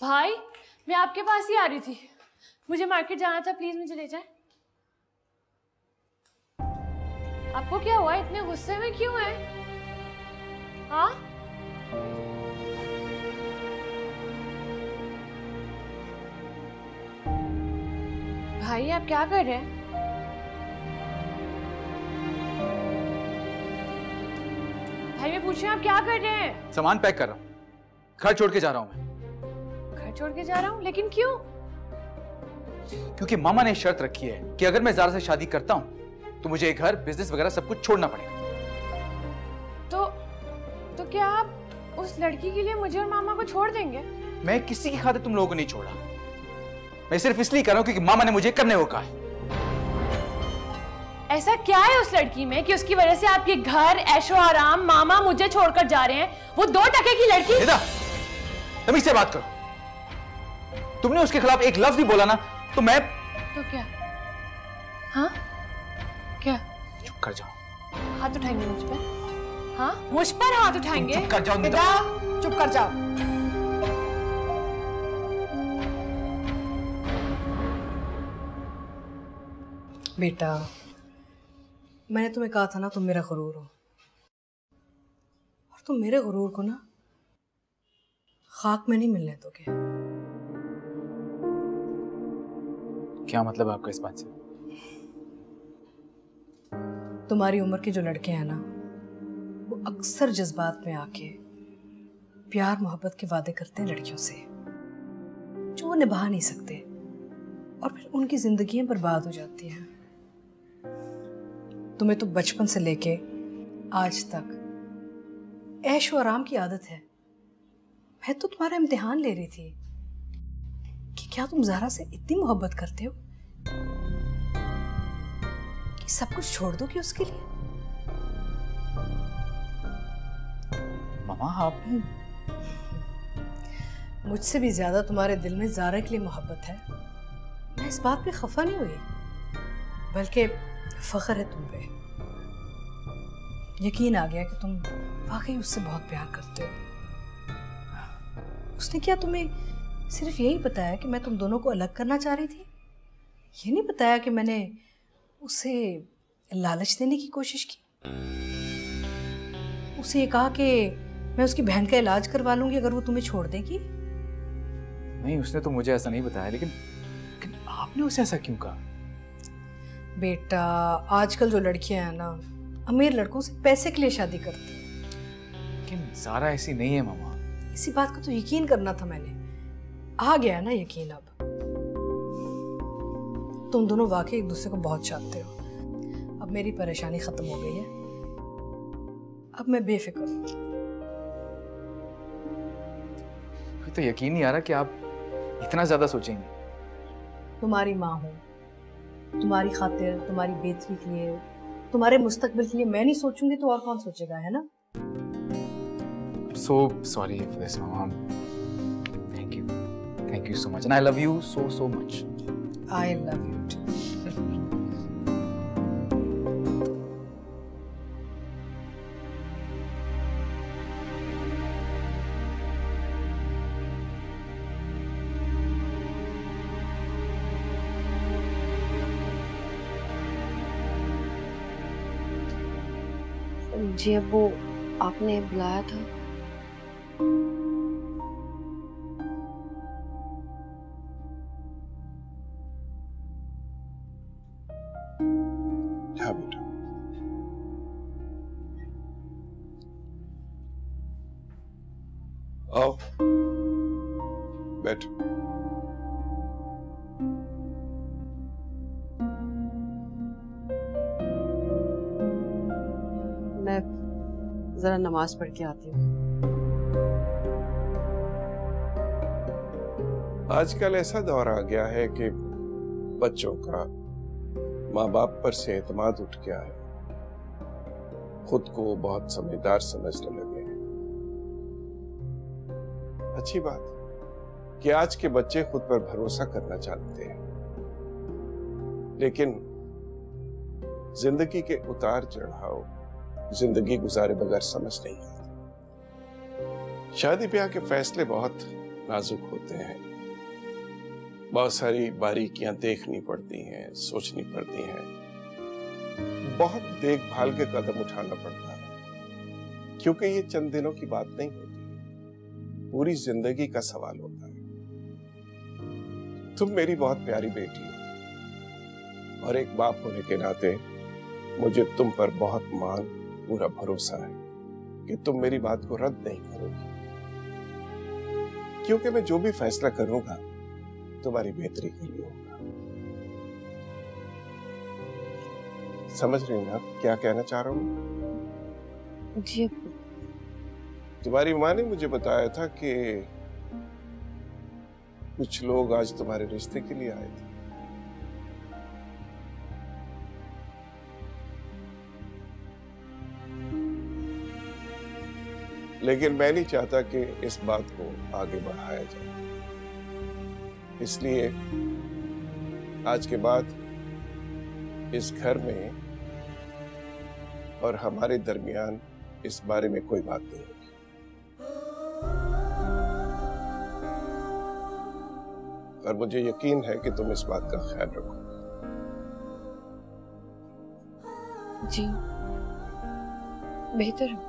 भाई मैं आपके पास ही आ रही थी, मुझे मार्केट जाना था, प्लीज मुझे ले जाए। आपको क्या हुआ, इतने गुस्से में क्यों है? हाँ भाई आप क्या कर रहे हैं? भाई मैं पूछ रही हूँ आप क्या कर रहे हैं? सामान पैक कर रहा हूँ, घर छोड़ के जा रहा हूँ मैं। घर छोड़ के जा रहा हूँ, लेकिन क्यों? क्योंकि मामा ने शर्त रखी है कि अगर मैं ज़ारा से शादी करता हूँ तो मुझे घर, बिजनेस वगैरह सब कुछ छोड़ना पड़ेगा। तो क्या आप उस लड़की के लिए मुझे और मामा को छोड़ देंगे? मैं किसी की खातिर तुम लोगों को नहीं छोड़ा, मैं सिर्फ इसलिए कर रहा हूँ क्योंकि मामा ने मुझे करने को कहा है। ऐसा क्या है उस लड़की में कि उसकी वजह से आपके घर, ऐशो आराम, मामा मुझे छोड़कर जा रहे हैं? वो 2 टके की लड़की। तमीज से बात करो, तुमने उसके खिलाफ एक लफ्ज भी बोला ना तो मैं। तो क्या? हाँ क्या? चुप कर जाओ। हाथ उठाएंगे मुझ पर? हाँ मुझ पर हाथ उठाएंगे? चुप कर जाओ बेटा, चुप कर जाओ। बेटा मैंने तुम्हें कहा था ना तुम मेरा गुरूर हो, और तुम मेरे गुरूर को ना खाक में नहीं मिलने दोगे। क्या मतलब आपका इस बात से? तुम्हारी उम्र के जो लड़के हैं ना, वो अक्सर जज्बात में आके प्यार मोहब्बत के वादे करते हैं लड़कियों से जो वो निभा नहीं सकते, और फिर उनकी जिंदगियां बर्बाद हो जाती हैं। तुम्हें तो बचपन से लेके आज तक ऐश और आराम की आदत है। मैं तो तुम्हारा इम्तिहान ले रही थी कि क्या तुम ज़ारा से इतनी मोहब्बत करते हो कि सब कुछ छोड़ दो कि उसके लिए। मामा आपने मुझसे भी ज्यादा तुम्हारे दिल में ज़ारा के लिए मोहब्बत है। मैं इस बात पे खफा नहीं हुई, बल्कि फख्र है तुम पे। यकीन आ गया कि तुम वाकई उससे बहुत प्यार करते हो। उसने क्या तुम्हें सिर्फ यही बताया कि मैं तुम दोनों को अलग करना चाह रही थी? ये नहीं बताया कि मैंने उसे लालच देने की कोशिश की, उसे ये कहा कि मैं उसकी बहन का इलाज करवा लूंगी अगर वो तुम्हें छोड़ देगी? नहीं, उसने तो मुझे ऐसा नहीं बताया, लेकिन आपने उसे ऐसा क्यों कहा? बेटा आजकल जो लड़कियां हैं ना, अमीर लड़कों से पैसे के लिए शादी करती हैं। लेकिन ज़ारा ऐसी नहीं है मामा। इसी बात का तो यकीन करना था मैंने, आ गया ना यकीन। अब तुम दोनों वाकई एक दूसरे को बहुत चाहते हो। अब मेरी परेशानी खत्म हो गई है, अब मैं बेफिक्र हूँ। फिर तो यकीन नहीं आ रहा कि आप इतना ज्यादा सोचेंगे। तुम्हारी माँ हूँ, तुम्हारी खातिर, तुम्हारी बेहतरी के लिए, तुम्हारे मुस्तकबिल के लिए मैं नहीं सोचूंगी तो और कौन सोचेगा, है ना? So sorry for this, Mama. Thank you so much, and I love you so much. I love you too. जी अब्बू, आपने बुलाया था? हाँ बेटा। आओ बैठो। मैं जरा नमाज पढ़ के आती हूँ। आजकल ऐसा दौर आ गया है कि बच्चों का माँ बाप पर से एतमाद उठ गया है, खुद को बहुत समझदार समझने लगे हैं। अच्छी बात कि आज के बच्चे खुद पर भरोसा करना चाहते हैं, लेकिन जिंदगी के उतार चढ़ाव जिंदगी गुजारे बगैर समझ नहीं आती। शादी ब्याह के फैसले बहुत नाजुक होते हैं, बहुत सारी बारीकियां देखनी पड़ती हैं, सोचनी पड़ती हैं, बहुत देखभाल के कदम उठाना पड़ता है, क्योंकि ये चंद दिनों की बात नहीं होती, पूरी जिंदगी का सवाल होता है। तुम मेरी बहुत प्यारी बेटी हो और एक बाप होने के नाते मुझे तुम पर बहुत मान, पूरा भरोसा है कि तुम मेरी बात को रद्द नहीं करोगी, क्योंकि मैं जो भी फैसला करूंगा तुम्हारी बेहतरी के लिए होगा। समझ रही ना क्या कहना चाह रहा हूं? जी। तुम्हारी माँ ने मुझे बताया था कि कुछ लोग आज तुम्हारे रिश्ते के लिए आए थे। लेकिन मैं नहीं चाहता कि इस बात को आगे बढ़ाया जाए, इसलिए आज के बाद इस घर में और हमारे दरमियान इस बारे में कोई बात नहीं होगी। और मुझे यकीन है कि तुम इस बात का ख्याल रखोगे। जी, बेहतर हो।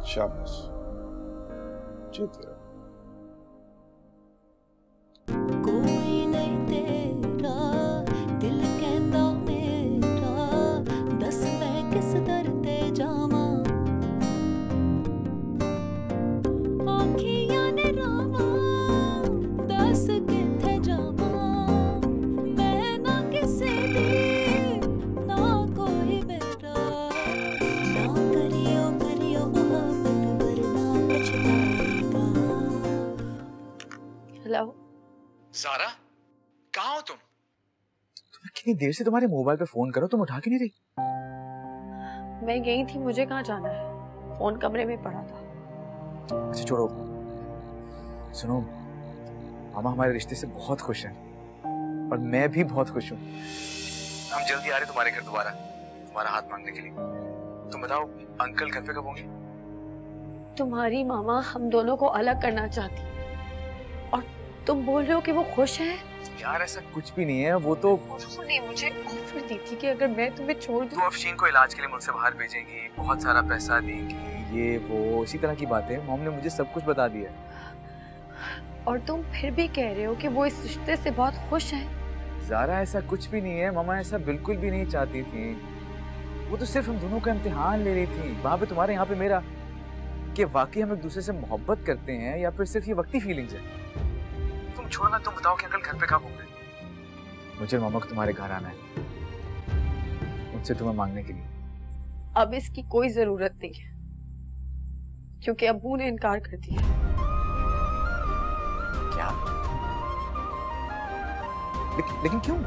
शाबाश, जीते रहो। कोई नहीं तेरा दिल कहंदा मेरा, दस मैं किस दर ते जावां, आखियां ने रावां दस किथे जावां, मैं ना किसे दी ना कोई मेरा, ना करियो करियो मोहब्बत वरना पछताएगा। हेलो ज़ारा, कहाँ हो तुम? तुम्हें कितनी देर से तुम्हारे मोबाइल पे फोन करो, तुम उठा के नहीं रही। मैं गई थी, मुझे कहाँ जाना है, फोन कमरे में पड़ा था। अच्छा छोड़ो, सुनो, मामा हमारे रिश्ते से बहुत खुश हैं और मैं भी बहुत खुश हूँ। हम जल्दी आ रहे तुम्हारे घर दोबारा, तुम्हारा हाथ मांगने के लिए। तुम बताओ, अंकल घर पे कब होंगे? तुम्हारी मामा हम दोनों को अलग करना चाहती और तुम बोल रहे हो कि वो खुश है? यार ऐसा कुछ भी नहीं है, वो तो उन्होंने मुझे ऑफर दी थी कि अगर मैं तुम्हें छोड़ दूं तो अफशीन को इलाज के लिए मुझसे बाहर भेजेंगी, बहुत सारा पैसा देंगी, ये वो इसी तरह की बातें। मॉम ने मुझे सब कुछ बता दिया। और तुम फिर भी कह रहे हो कि वो इस रिश्ते से बहुत खुश हैं। ज़ारा ऐसा कुछ भी नहीं है, मामा ऐसा बिल्कुल भी नहीं चाहती थी। वो तो सिर्फ हम दोनों का इम्तिहान ले रही थी, वहां पे तुम्हारे यहाँ पे मेरा, कि वाकई हम एक दूसरे से मोहब्बत करते हैं या फिर सिर्फ ये वक्ती फीलिंग्स है। तुम छोड़ना, तुम बताओ कि अंकल घर पे कब होंगे? मुझे मामा को तुम्हारे घर आना है, मुझसे तुम्हें मांगने के लिए। अब इसकी कोई जरूरत नहीं है, क्योंकि अब्बू ने इनकार कर दिया। क्या? लेकिन क्यों?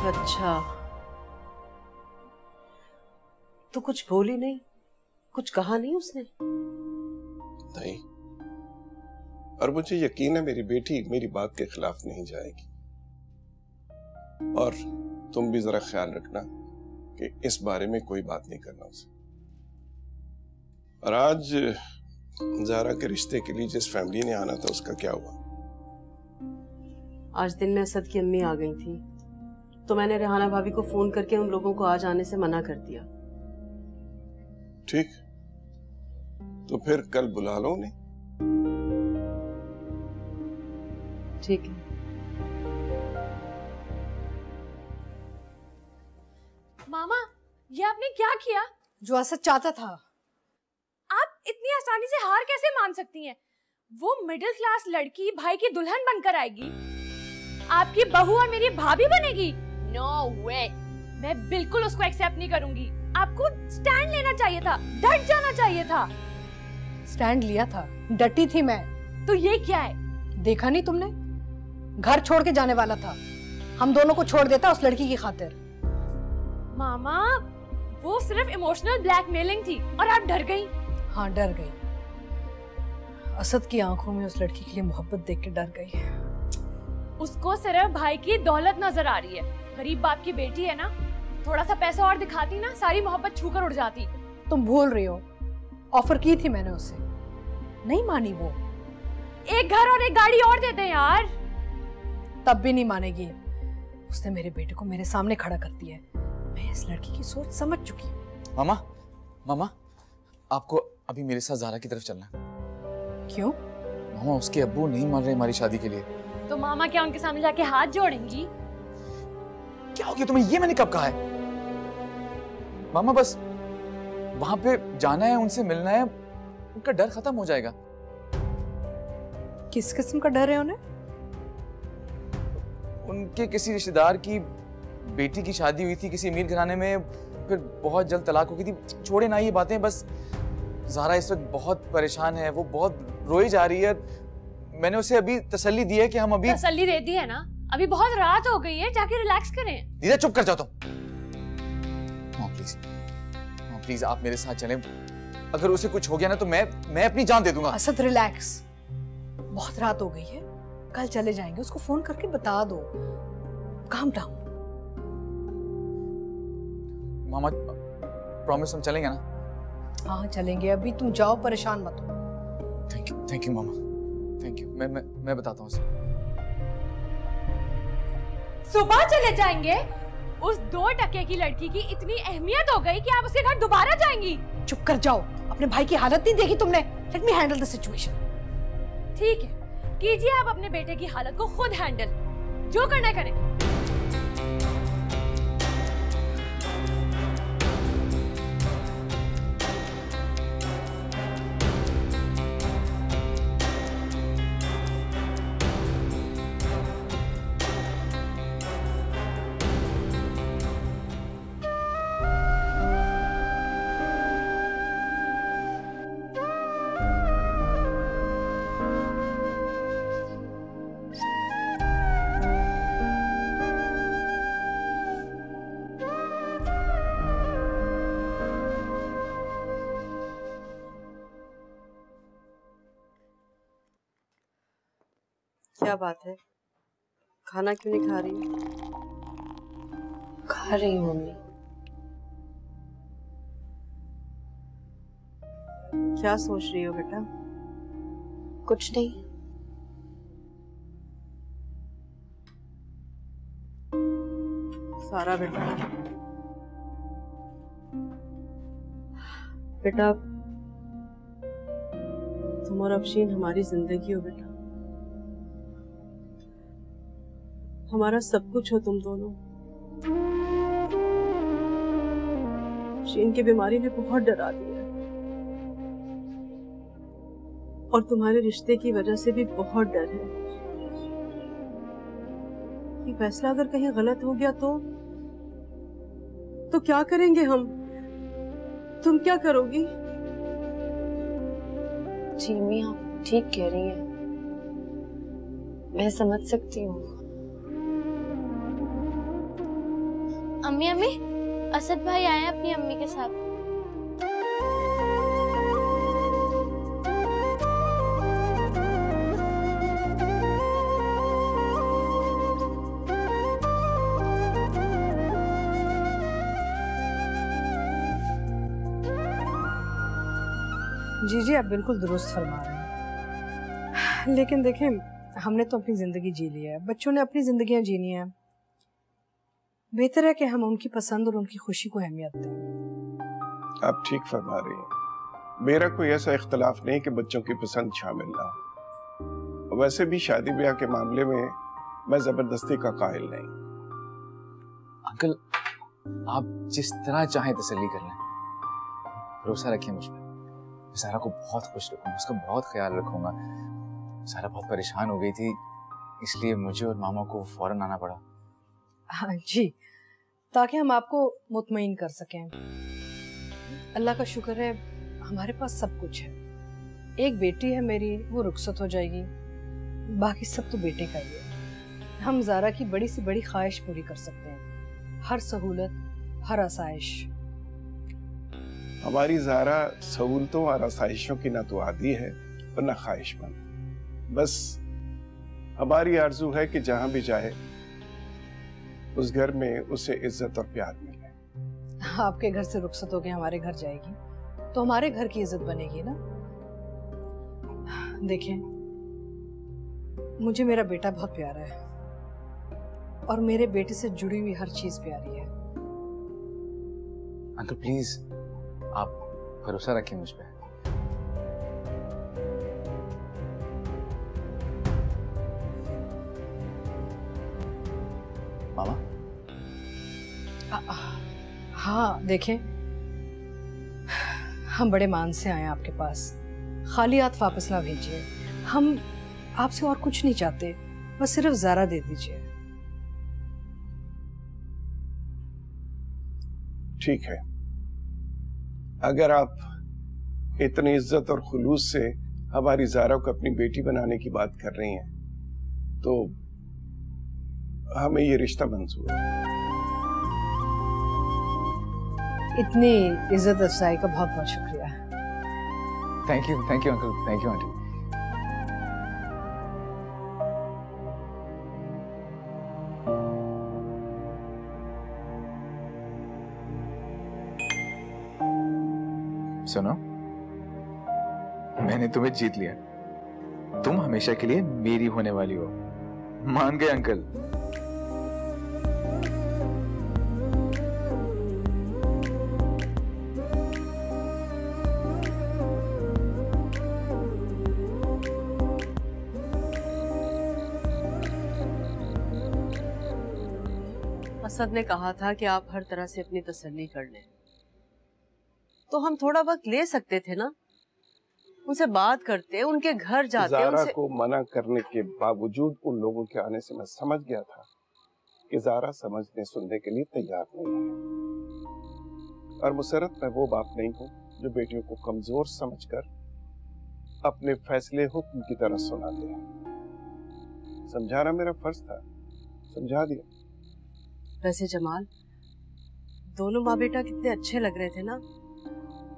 अच्छा, तो कुछ बोली नहीं, कुछ कहा नहीं उसने? नहीं, और मुझे यकीन है मेरी बेटी मेरी बात के खिलाफ नहीं जाएगी। और तुम भी जरा ख्याल रखना कि इस बारे में कोई बात नहीं करना उसे। और आज ज़ारा के रिश्ते के लिए जिस फैमिली ने आना था उसका क्या हुआ? आज दिन में असद की अम्मी आ गई थी, तो मैंने रेहाना भाभी को फोन करके उन लोगों को आज आने से मना कर दिया। ठीक, तो फिर कल बुला लो उन्हें। ठीक है। मामा, ये आपने क्या किया? जो असद चाहता था। आप इतनी आसानी से हार कैसे मान सकती हैं? वो मिडिल क्लास लड़की भाई की दुल्हन बनकर आएगी, आपकी बहू और मेरी भाभी बनेगी। नो वे, मैं बिल्कुल उसको एक्सेप्ट नहीं करूंगी। आपको स्टैंड लेना चाहिए था, डट जाना चाहिए था। स्टैंड लिया था, डटी थी मैं। तो ये क्या है? देखा नहीं तुमने? घर छोड़ के जाने वाला था, हम दोनों को छोड़ देता उस लड़की की खातिर। मामा, वो सिर्फ इमोशनल ब्लैकमेलिंग थी और आप डर गई। हाँ, डर गई। असद की आंखों में उस लड़की के लिए मोहब्बत देख के डर गई। उसको सिर्फ भाई की दौलत नजर आ रही है। गरीब बाप की बेटी है ना, थोड़ा सा पैसा और दिखाती ना, सारी मोहब्बत छूकर उड़ जाती। तुम भूल रही हो, ऑफर की थी मैंने उसे, नहीं मानी वो। एक घर और एक गाड़ी और दे दे यार। तब भी नहीं मानेगी। उसने मेरे बेटे को मेरे सामने खड़ा कर दिया है। मैं इस लड़की की सोच समझ चुकी हूँ। मामा, मामा, आपको अभी मेरे साथ ज़ारा की तरफ चलना है। क्यों? मामा, उसके अब्बू नहीं मान रहे हमारी शादी के लिए। तो मामा क्या उनके सामने जाके हाथ जोड़ेंगी? क्या हो गया तुम्हें? ये मैंने कब कहा है? मामा, बस वहां पे जाना है, उनसे मिलना है, उनका डर खत्म हो जाएगा। किस किस्म का डर है उन्हें? उनके किसी रिश्तेदार की बेटी की शादी हुई थी किसी अमीर घराने में, फिर बहुत जल्द तलाक हो गई थी। छोड़े ना ये बातें, बस ज़ारा इस वक्त बहुत परेशान है, वो बहुत रोई जा रही है। मैंने उसे अभी तसल्ली दी है कि हम अभी तसल्ली दे दी है ना, अभी बहुत रात हो गई है, जाके रिलैक्स करें। दीदा चुप कर जाओ तुम। प्लीज, प्लीज आप मेरे साथ चलें। अगर उसे कुछ हो गया ना तो मैं अपनी जान दे दूंगा। असद रिलैक्स, बहुत रात हो गई है, कल चले जाएंगे। उसको फोन करके बता दो। Calm down. मामा, प्रॉमिस हम चलेंगे ना? हाँ चलेंगे, अभी तुम जाओ, परेशान मत हो। Thank you mama, thank you. मैं बताता हूँ उसे। सुबह चले जाएंगे? उस 2 टके की लड़की की इतनी अहमियत हो गई कि आप उसके घर दोबारा जाएंगी? चुप कर जाओ, अपने भाई की हालत नहीं देखी तुमने? Let me handle the situation. ठीक है, कीजिए आप अपने बेटे की हालत को खुद हैंडल, जो करना है करें। क्या बात है, खाना क्यों नहीं खा रही? खा रही हूँ मम्मी। क्या सोच रही हो बेटा? कुछ नहीं। सारा बेटा, बेटा तुम और अफशीन हमारी जिंदगी हो बेटा, हमारा सब कुछ हो तुम दोनों। अफशीन की बीमारी ने बहुत डरा दिया है और तुम्हारे रिश्ते की वजह से भी बहुत डर है। ये फैसला अगर कहीं गलत हो गया तो क्या करेंगे हम? तुम क्या करोगी? जी अम्मी, आप ठीक कह रही हैं, मैं समझ सकती हूँ। अम्मी अम्मी, असद भाई आए हैं अपनी अम्मी के साथ। जी आप बिल्कुल दुरुस्त फरमा रहे हैं, लेकिन देखें हमने तो अपनी जिंदगी जी ली है, बच्चों ने अपनी जिंदगियां जीनी है। बेहतर है कि हम उनकी पसंद और उनकी खुशी को अहमियत दें। आप ठीक फरमा रही हैं। मेरा कोई ऐसा इख्तलाफ नहीं कि बच्चों की पसंद शामिल ना हो। वैसे भी शादी ब्याह के मामले में मैं जबरदस्ती का कायल नहीं। अंकल, आप जिस तरह चाहें तसल्ली कर लें, भरोसा रखिए मुझ पर। सारा को बहुत खुश रखूंगा, उसका बहुत ख्याल रखूंगा। सारा बहुत परेशान हो गई थी, इसलिए मुझे और मामा को फौरन आना पड़ा। हाँ जी, ताकि हम आपको मुतमईन कर सकें। अल्लाह का शुक्र है हमारे पास सब कुछ है। एक बेटी है मेरी, वो रुखसत हो जाएगी, बाकी सब तो बेटे का ही है। हम ज़ारा की बड़ी से बड़ी ख्वाहिश पूरी कर सकते हैं, हर सहूलत, हर आसाइश। हमारी ज़ारा सहूलतों और आसाइशों की ना तो आदी है और ना ख्वाहिशमंद। बस हमारी आरजू है कि जहां भी जाए उस घर में उसे इज्जत और प्यार मिले। आपके घर से रुखसत होकर हमारे घर जाएगी तो हमारे घर की इज्जत बनेगी ना। देखें, मुझे मेरा बेटा बहुत प्यारा है और मेरे बेटे से जुड़ी हुई हर चीज प्यारी है। अंकल प्लीज, आप भरोसा रखें मुझ पे। मामा। हाँ देखें, हम बड़े मान से आए आपके पास, खाली हाथ वापस ना भेजिए। हम आपसे और कुछ नहीं चाहते, बस सिर्फ ज़ारा दे दीजिए। ठीक है, अगर आप इतनी इज्जत और खुलूस से हमारी ज़ारा को अपनी बेटी बनाने की बात कर रही हैं तो हमें ये रिश्ता मंजूर है। इतनी इज्जत अफजाई का बहुत बहुत शुक्रिया। Thank you uncle, thank you aunty. सुनो, मैंने तुम्हें जीत लिया। तुम हमेशा के लिए मेरी होने वाली हो। मान गए अंकल। असद ने कहा था कि आप हर तरह से अपनी तसल्ली कर लें, तो हम थोड़ा वक्त ले सकते थे ना। उनसे बात करते, उनके घर जाते। ज़ारा को मना करने के बावजूद उन लोगों के आने से मैं समझ गया था कि ज़ारा समझने सुनने के लिए तैयार नहीं है। और मुसरत, मैं वो बाप नहीं हूँ जो बेटियों को कमजोर समझकर अपने फैसले हुक्म की तरह सुनाते हैं। समझाना मेरा फर्ज था, समझा दिया। वैसे जमाल, दोनों माँ बेटा कितने अच्छे लग रहे थे ना।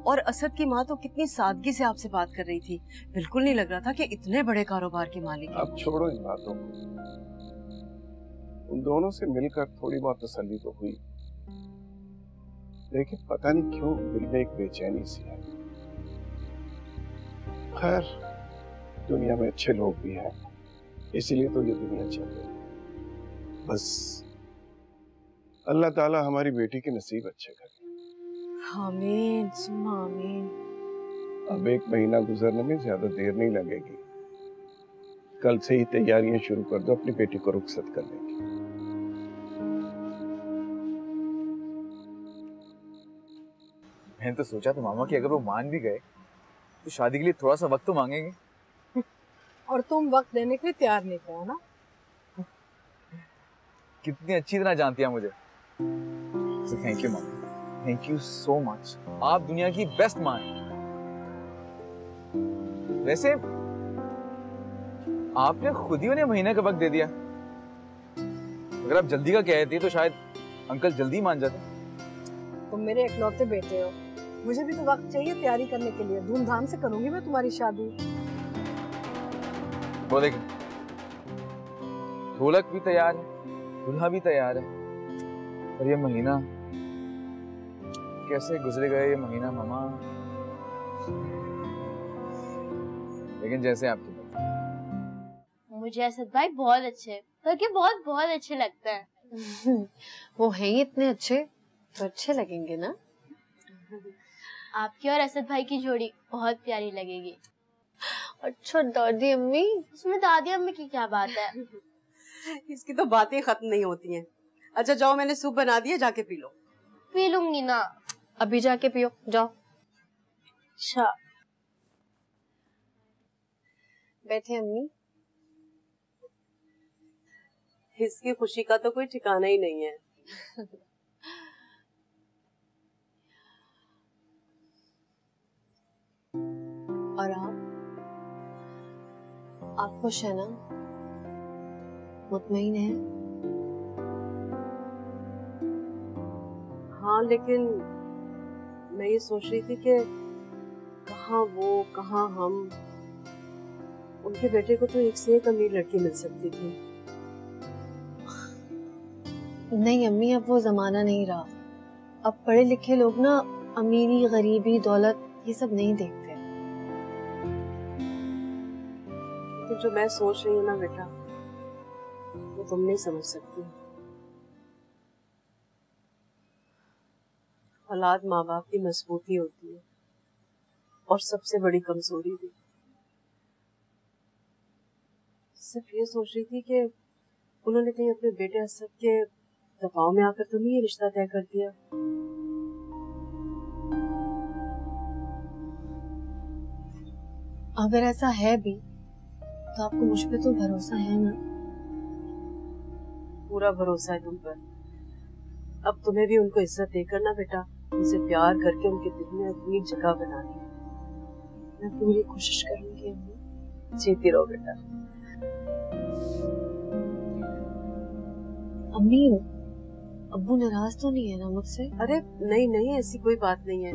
और असद की माँ तो कितनी सादगी से आपसे बात कर रही थी, बिल्कुल नहीं लग रहा था कि इतने बड़े कारोबार के मालिक हैं। अब छोड़ो इन बातों को, उन दोनों से मिलकर थोड़ी बहुत तसल्ली तो हुई, लेकिन पता नहीं क्यों दिल में एक बेचैनी सी है। खैर, दुनिया में अच्छे लोग भी हैं, इसीलिए तो ये दुनिया चल रही। बस अल्लाह ताला हमारी बेटी के नसीब अच्छे करे। आमीन सुम्मा आमीन। अब 1 महीना गुजरने में ज्यादा देर नहीं लगेगी। कल से ही तैयारियां शुरू कर दो अपनी बेटी को रुखसत करने की। मैंने तो सोचा था मामा कि अगर वो मान भी गए तो शादी के लिए थोड़ा सा वक्त तो मांगेंगे। और तुम वक्त देने के लिए तैयार नहीं थे, है ना? कितनी अच्छी तरह जानती है मुझे। So thank you mama, thank you so much. आप दुनिया की बेस्ट माँ हैं। वैसे आपने खुद ही उन्हें महीने का वक्त दे दिया। अगर आप जल्दी का कहती तो शायद अंकल जल्दी मान जाते। तुम मेरे इकलौते बेटे हो, मुझे भी तो वक्त चाहिए तैयारी करने के लिए। धूमधाम से करूंगी मैं तुम्हारी शादी। वो देखें, ढोलक भी तैयार है, दूल्हा भी तैयार है, और ये महीना कैसे गुजरेगा ये महीना मामा। लेकिन जैसे आपकी मुझे असद भाई बहुत अच्छे, बल्कि बहुत बहुत अच्छे लगते हैं। वो हैं ही इतने अच्छे, तो अच्छे लगेंगे ना। आपकी और असद भाई की जोड़ी बहुत प्यारी लगेगी। अच्छा दादी अम्मी? उसमें दादी अम्मी की क्या बात है? इसकी तो बातें खत्म नहीं होती हैं। अच्छा जाओ, मैंने सूप बना दिया, जाके पी लो। पी लूंगी ना। अभी जाके पियो, जाओ। अच्छा बैठे अम्मी। इसकी खुशी का तो कोई ठिकाना ही नहीं है। और आप खुश है ना? मुतमईन है? हाँ, लेकिन मैं ये सोच रही थी कि कहाँ वो, कहाँ हम। उनके बेटे को तो एक से एक अमीर लड़की मिल सकती थी। नहीं अम्मी, अब वो जमाना नहीं रहा। अब पढ़े लिखे लोग ना अमीरी, गरीबी, दौलत ये सब नहीं देखते। लेकिन जो मैं सोच रही हूँ ना बेटा, वो तुम नहीं समझ सकती। औलाद माँ बाप की मजबूती होती है और सबसे बड़ी कमजोरी भी। सिर्फ ये सोच रही थी कि उन्होंने कहीं अपने बेटे असद के दबाव में आकर तो नहीं ये रिश्ता तय कर दिया। अगर ऐसा है भी तो आपको मुझ पे तो भरोसा है ना? पूरा भरोसा है तुम पर। अब तुम्हें भी उनको इज्जत देकर ना बेटा, उनसे प्यार करके उनके दिल में अपनी जगह बनानी है। मैं पूरी कोशिश करूंगी अम्मी। जीती रहो बेटा। अम्मी, अब्बू नाराज तो नहीं है ना मुझसे? अरे नहीं नहीं, ऐसी कोई बात नहीं है।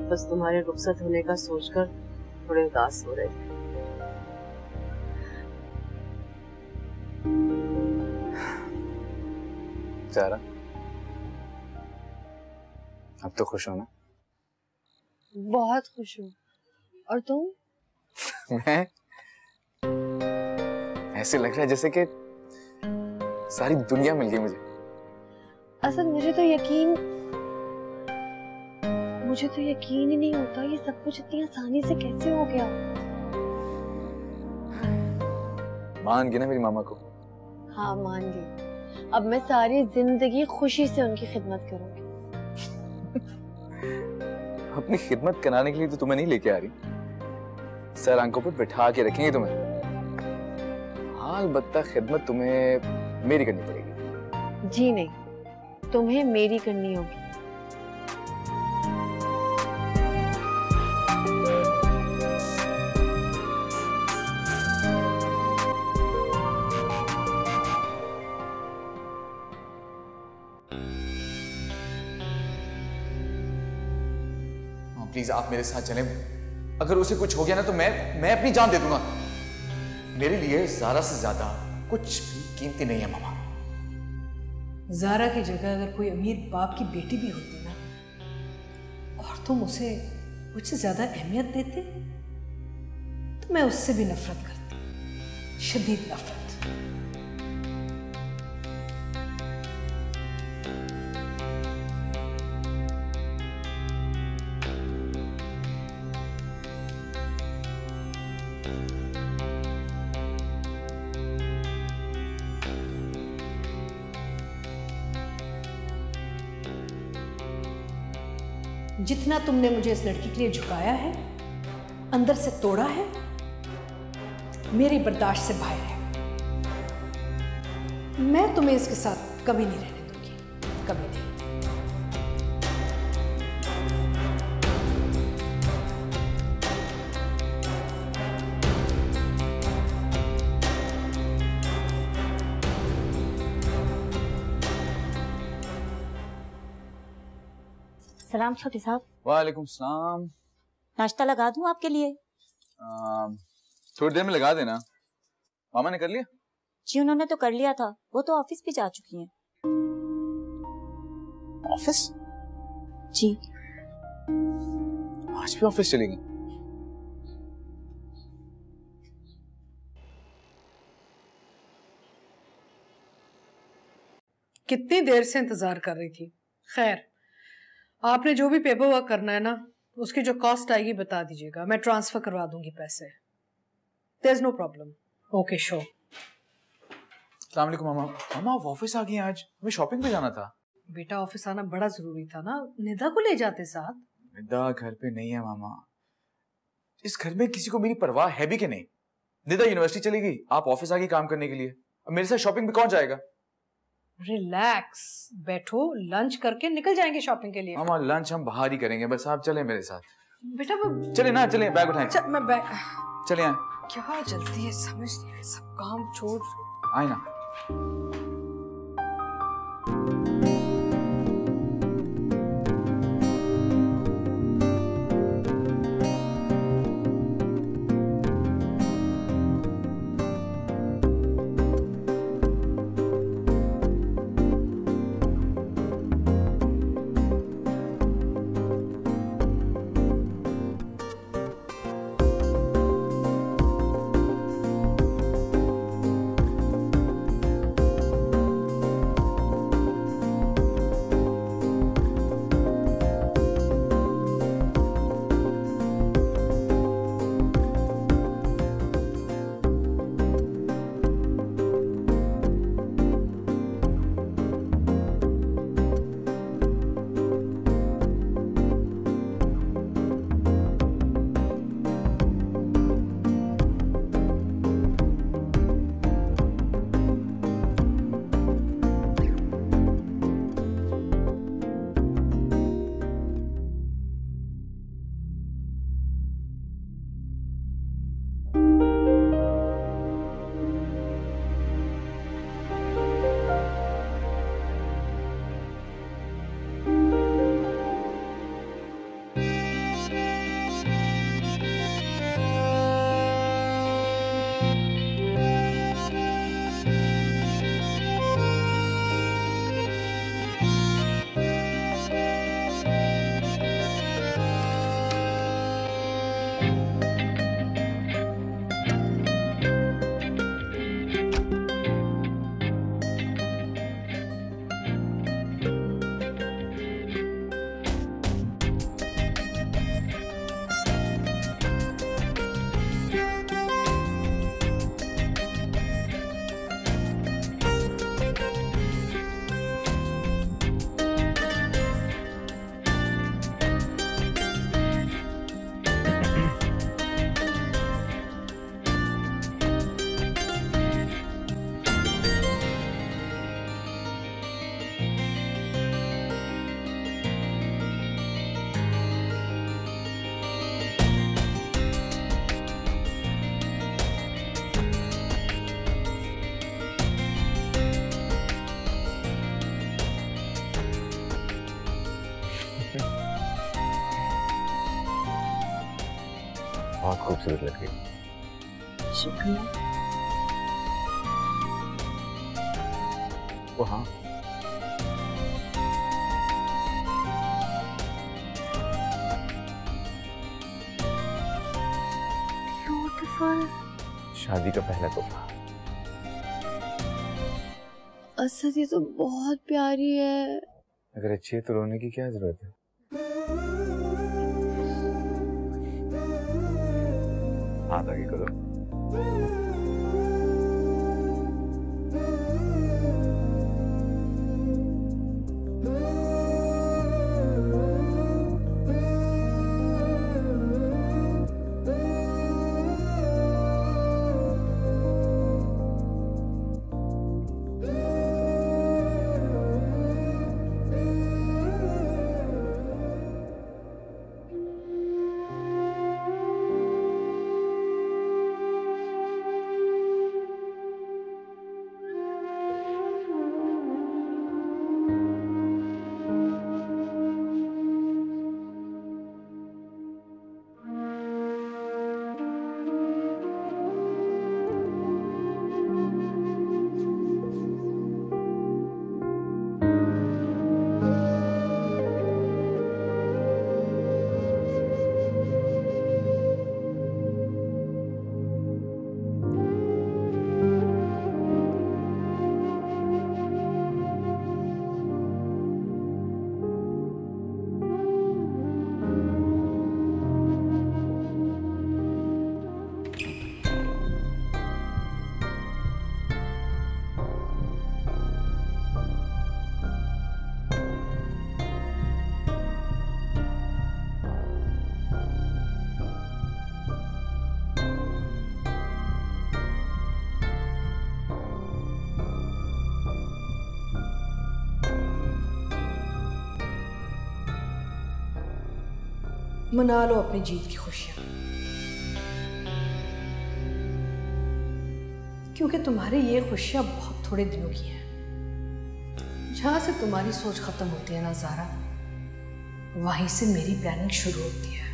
बस तुम्हारे रुखसत होने का सोचकर थोड़े उदास हो रहे थे। ज़ारा, अब तो खुश हो ना? बहुत खुश हूँ। और तुम? मैं ऐसे लग रहा है जैसे कि सारी दुनिया मिल गई मुझे। असद मुझे तो यकीन ही नहीं होता ये सब कुछ इतनी आसानी से कैसे हो गया। मान गई ना मेरी मामा को? हाँ मान गई। अब मैं सारी जिंदगी खुशी से उनकी खिदमत करूंगी। अपनी खिदमत कराने के लिए तो तुम्हें नहीं लेके आ रही, सर आंखों पर बिठा के रखेंगे तुम्हें। हाँ अलबत्ता खिदमत तुम्हें मेरी करनी पड़ेगी। जी नहीं, तुम्हें मेरी करनी होगी। प्लीज आप मेरे साथ चलें। अगर उसे कुछ हो गया ना तो मैं अपनी जान दे दूंगा। मेरे लिए ज़ारा से ज्यादा कुछ भी कीमती नहीं है मामा। ज़ारा की जगह अगर कोई अमीर बाप की बेटी भी होती ना और तुम उसे मुझसे ज्यादा अहमियत देते तो मैं उससे भी नफरत करती, शदीद नफरत। जितना तुमने मुझे इस लड़की के लिए झुकाया है, अंदर से तोड़ा है, मेरी बर्दाश्त से बाहर है। मैं तुम्हें इसके साथ कभी नहीं रहने दूंगी, कभी नहीं। सलाम छोटे साहब। वालेकुम सलाम। नाश्ता लगा दूं आपके लिए? थोड़ी देर में लगा देना। मामा ने कर लिया? जी उन्होंने तो कर लिया था, वो तो ऑफिस भी जा चुकी हैं। ऑफिस? जी। आज भी ऑफिस चली गई? कितनी देर से इंतजार कर रही थी। खैर, आपने जो भी पेपर वर्क करना है ना, उसकी जो कॉस्ट आएगी बता दीजिएगा, मैं ट्रांसफर करवा दूंगी पैसे। There is no problem. Okay so. अस्सलाम वालेकुम मामा। मामा आप ऑफिस आ गई हैं आज? हमें शॉपिंग पे जाना था। बेटा ऑफिस आना बड़ा जरूरी था ना, निदा को ले जाते साथ। निदा घर पे नहीं है मामा। इस घर में किसी को मेरी परवाह है भी कि नहीं? निदा यूनिवर्सिटी चली गई, आप ऑफिस आ गई काम करने के लिए। अब मेरे साथ शॉपिंग पे कौन जाएगा? रिलैक्स, बैठो, लंच करके निकल जाएंगे शॉपिंग के लिए। मामा लंच हम बाहर ही करेंगे, बस आप चले मेरे साथ। बेटा वो चले ना, चले, बैग उठाएं। मैं बैग चले आए। क्या जल्दी है, समझ नहीं है, सब काम छोड़ आए ना। बहुत खूबसूरत लग रही। शुक्रिया। वो हाँ, ब्यूटीफुल। शादी का पहला तोहफा। असद ये तो बहुत प्यारी है। अगर अच्छी है तो रोने की क्या जरूरत है? हाथ आगे करो। मना लो अपनी जीत की खुशियां, क्योंकि तुम्हारी ये खुशियां बहुत थोड़े दिनों की हैं। जहां से तुम्हारी सोच खत्म होती है ना ज़ारा, वहीं से मेरी प्लानिंग शुरू होती है।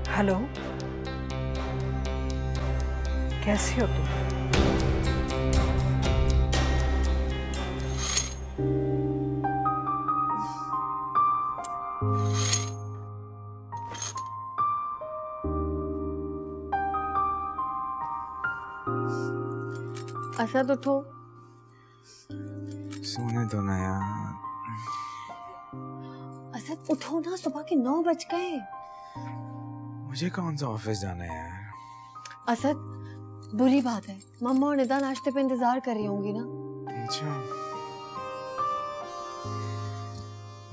हेलो, कैसी हो तुम? असद उठो। सोने दो ना यार। असद उठो ना, सुबह के 9 बज गए। मुझे कौन सा ऑफिस जाना है यार? असद, बुरी बात है, मम्मा और निदा नाश्ते पे इंतजार कर रही होंगी ना। अच्छा,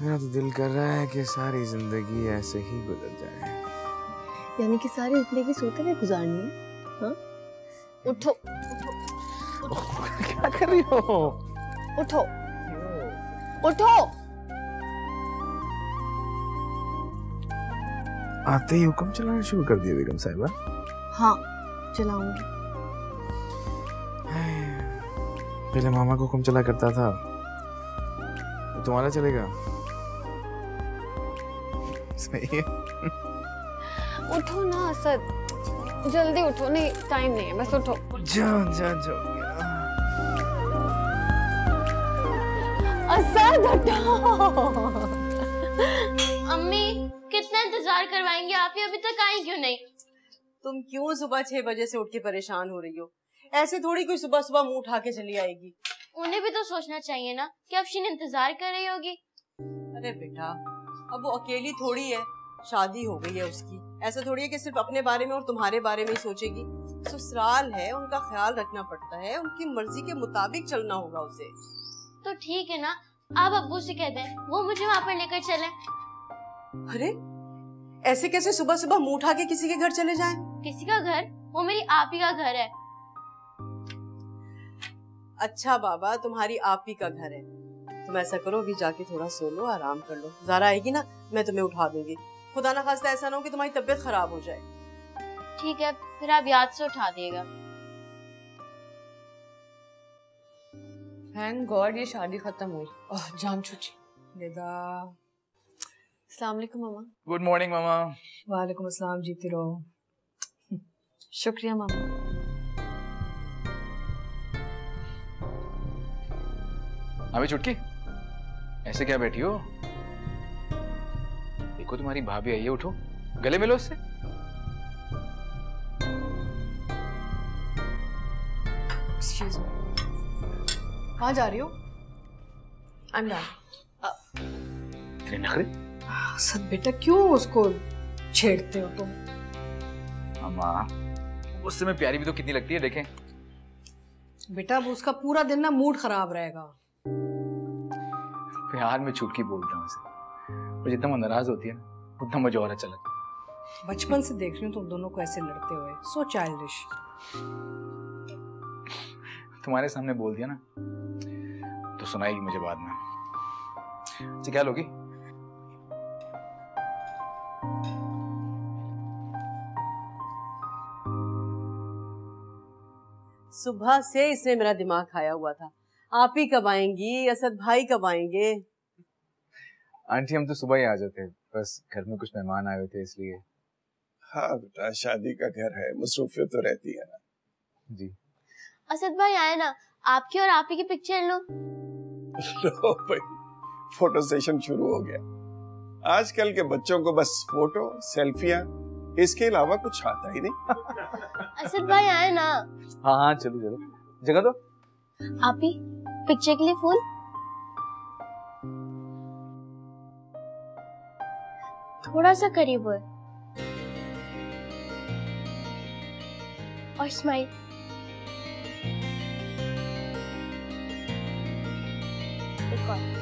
मेरा तो दिल कर रहा है कि सारी जिंदगी ऐसे ही गुजर जाए। यानी कि सारी जिंदगी सोते हुए गुजारनी है? हाँ? उठो, उठो, क्या कर रही हो? उठो, उठो। आते ही हुक्म चलाना शुरू कर दिया बेगम साहिबा। हाँ, चलाऊंगी। पहले मामा को हुक्म चला करता था, तुम्हारा चलेगा? सही है। उठो ना असद, जल्दी उठो। नहीं, टाइम नहीं है, बस उठो। जाओ जाओ जाओ। असद उठो। अम्मी कितना इंतजार करवाएंगे आप, अभी तक आई क्यों नहीं? तुम क्यों सुबह 6 बजे से उठ के परेशान हो रही हो? ऐसे थोड़ी कोई सुबह सुबह मुंह उठा के चली आएगी। उन्हें भी तो सोचना चाहिए ना कि अफशीन इंतजार कर रही होगी। अरे बेटा, अब वो अकेली थोड़ी है, शादी हो गई है उसकी। ऐसा थोड़ी है कि सिर्फ अपने बारे में और तुम्हारे बारे में ही सोचेगी। ससुराल है, उनका ख्याल रखना पड़ता है, उनकी मर्जी के मुताबिक चलना होगा उसे। तो ठीक है ना, आप अब्बू से कह दें वो मुझे वहाँ पर लेकर चले। अरे ऐसे कैसे सुबह सुबह मुंह उठा के किसी के घर चले जाएं? किसी का घर? वो मेरी आप ही का घर है। अच्छा बाबा, तुम्हारी आप ही का घर है। तुम ऐसा करो, अभी जाके थोड़ा सो लो, आराम कर लो। ज़ारा आएगी ना, मैं तुम्हें उठा दूंगी। खुदा ना खास्ता ऐसा ना हो कि तुम्हारी तबीयत खराब हो जाए। ठीक है, फिर आप याद से उठा दिएगा। थैंक गॉड ये शादी खत्म हुई। ओह जान छुट्टी। निदा। अस्सलाम वालेकुम मामा। गुड मॉर्निंग मामा। वालेकुम अस्सलाम, जीती रहो। शुक्रिया मामा। अबे चुटकी, ऐसे क्या बैठी हो? देखो तुम्हारी भाभी आई है, उठो, गले मिलो उससे। एक्सक्यूज मी, कहाँ जा रही हो? I am done. तेरे नखरे। असद बेटा क्यों उसको छेड़ते हो तुम? मामा, उससे मैं प्यारी भी तो कितनी लगती है, देखें। बेटा अब उसका पूरा दिन ना मूड खराब रहेगा। प्यार में चुटकी बोलता हूँ उसे। वो जितना वो नाराज होती है ना, उतना मुझे और अच्छा लगता है। बचपन से देख रही हूँ तुम दोनों को ऐसे लड़ते हुए, सो चाइल्डिश। तुम्हारे सामने बोल दिया ना तो सुनाएगी मुझे बाद में। अच्छा क्या लोगी? सुबह से इसने मेरा दिमाग खाया हुआ था। आप ही कब आएंगी, असद भाई कब आएंगे? आंटी हम तो सुबह ही आ जाते, बस घर में कुछ मेहमान आए हुए थे इसलिए। हाँ बेटा, शादी का घर है, मसरूफियत तो रहती है ना। जी। असद भाई आए ना, आपकी और आप ही की पिक्चर लो। लो भाई, फोटो सेशन शुरू हो गया। आजकल के बच्चों को बस फोटो, सेल्फियां, इसके अलावा कुछ आता ही नहीं। असद भाई आए ना। हाँ हाँ चलो चलो, जगह दो। आप ही पिक्चर के लिए फूल। थोड़ा सा करीब है और स्माइल। एक और।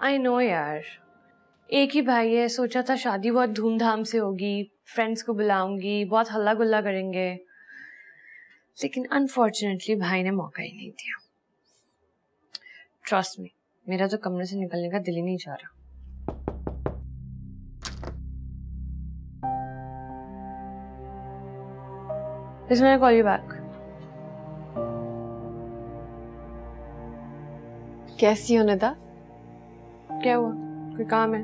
आई नो यार, एक ही भाई है, सोचा था शादी बहुत धूमधाम से होगी, फ्रेंड्स को बुलाऊंगी, बहुत हल्ला गुल्ला करेंगे, लेकिन अनफॉर्चुनेटली भाई ने मौका ही नहीं दिया। ट्रस्ट मी, मेरा तो कमरे से निकलने का दिल ही नहीं चाह रहा। Just gonna call you back. कैसी हो निदा? क्या हुआ? कोई काम है?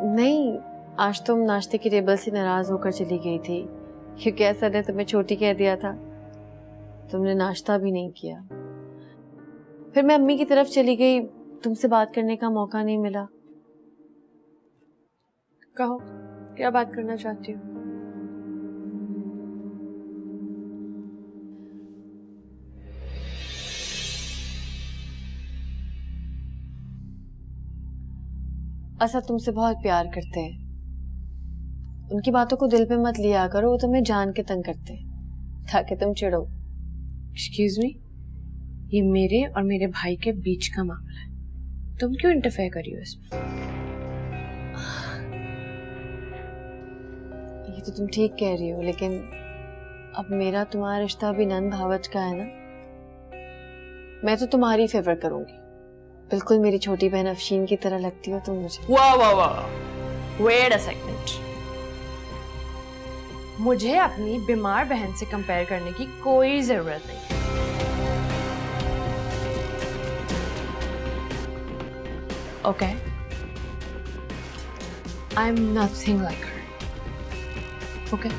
नहीं, आज तुम नाश्ते की टेबल से नाराज होकर चली गई थी क्योंकि असद ने तुम्हें छोटी कह दिया था। तुमने नाश्ता भी नहीं किया। फिर मैं अम्मी की तरफ चली गई, तुमसे बात करने का मौका नहीं मिला। कहो, क्या बात करना चाहती हो? असद तुमसे बहुत प्यार करते हैं। उनकी बातों को दिल पे मत लिया करो, वो तुम्हें जान के तंग करते हैं। ताकि तुम चिढ़ो। एक्सक्यूज मी, ये मेरे और मेरे भाई के बीच का मामला है, तुम क्यों इंटरफेयर कर रही हो इसमें? ये तो तुम ठीक कह रही हो, लेकिन अब मेरा तुम्हारा रिश्ता भी नंद भावच का है ना। मैं तो तुम्हारी फेवर करूंगी, बिल्कुल मेरी छोटी बहन अफशीन की तरह लगती हो तुम मुझे। वाह वाह वाह, वेट अ सेकंड, मुझे अपनी बीमार बहन से कंपेयर करने की कोई जरूरत नहीं। Okay, I'm nothing like her. Okay.